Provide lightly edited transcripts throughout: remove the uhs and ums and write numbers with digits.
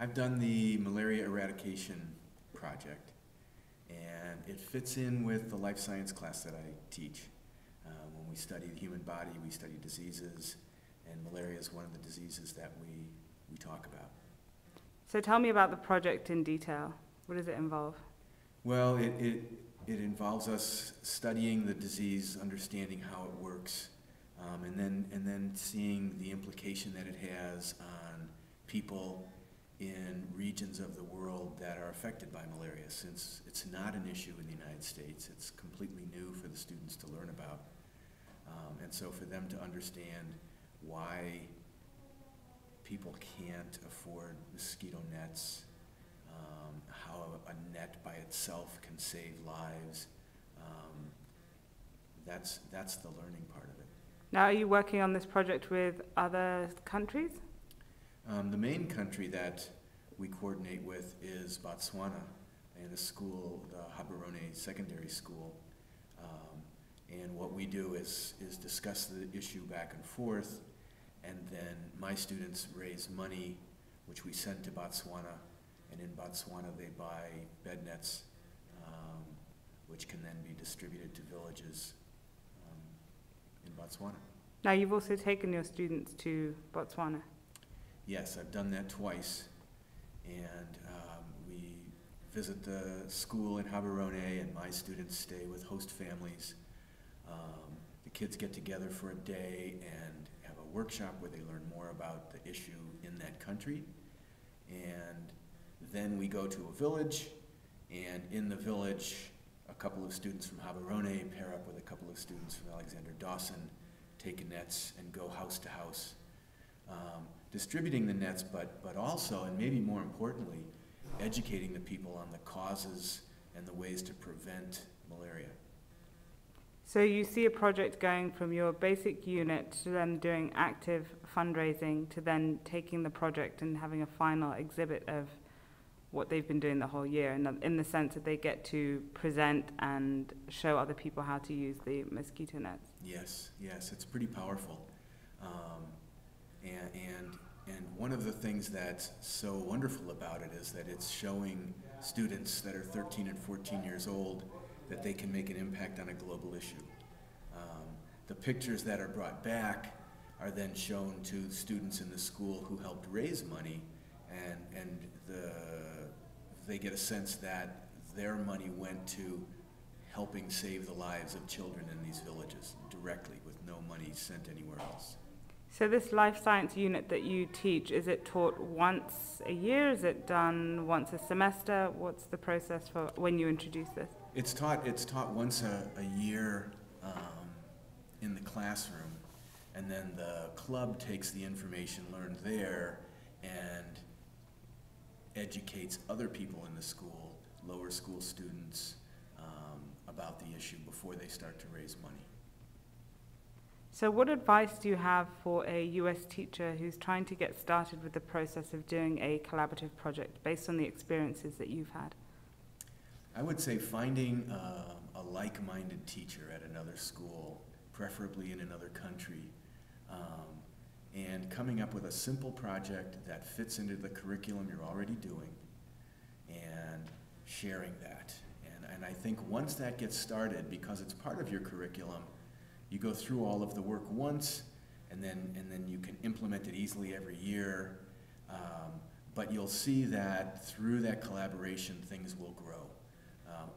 I've done the malaria eradication project, and it fits in with the life science class that I teach. When we study the human body, we study diseases, and malaria is one of the diseases that we talk about. So tell me about the project in detail. What does it involve? Well, it involves us studying the disease, understanding how it works, and then seeing the implication that it has on people in regions of the world that are affected by malaria. Since it's not an issue in the United States, it's completely new for the students to learn about. And so for them to understand why people can't afford mosquito nets, how a net by itself can save lives, that's the learning part of it. Now, are you working on this project with other countries? The main country that we coordinate with is Botswana, and a school, the Habarone Secondary School. And what we do is discuss the issue back and forth, and then my students raise money, which we send to Botswana, and in Botswana they buy bed nets, which can then be distributed to villages in Botswana. Now, you've also taken your students to Botswana. Yes, I've done that twice, and we visit the school in Habarone, and my students stay with host families. The kids get together for a day and have a workshop where they learn more about the issue in that country, and then we go to a village, and in the village a couple of students from Habarone pair up with a couple of students from Alexander Dawson, take nets and go house to house, distributing the nets, but also, and maybe more importantly, educating the people on the causes and the ways to prevent malaria. So you see a project going from your basic unit to them doing active fundraising to then taking the project and having a final exhibit of what they've been doing the whole year, in the sense that they get to present and show other people how to use the mosquito nets. Yes, it's pretty powerful. And one of the things that's so wonderful about it is that it's showing students that are 13 and 14 years old that they can make an impact on a global issue. The pictures that are brought back are then shown to students in the school who helped raise money, and they get a sense that their money went to helping save the lives of children in these villages directly, with no money sent anywhere else. So this life science unit that you teach, is it taught once a year? Is it done once a semester? What's the process for when you introduce this? It's taught once a year in the classroom, and then the club takes the information learned there and educates other people in the school, lower school students, about the issue before they start to raise money. So what advice do you have for a US teacher who's trying to get started with the process of doing a collaborative project based on the experiences that you've had? I would say finding a like-minded teacher at another school, preferably in another country, and coming up with a simple project that fits into the curriculum you're already doing, and sharing that. And I think once that gets started, because it's part of your curriculum, you go through all of the work once, and then you can implement it easily every year. But you'll see that through that collaboration, things will grow.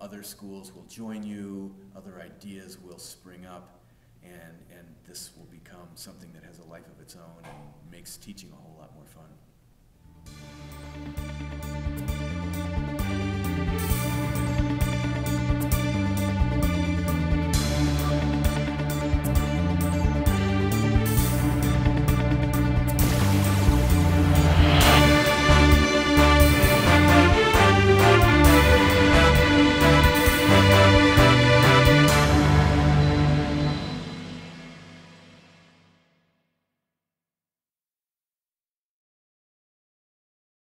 Other schools will join you, other ideas will spring up, and this will become something that has a life of its own and makes teaching a whole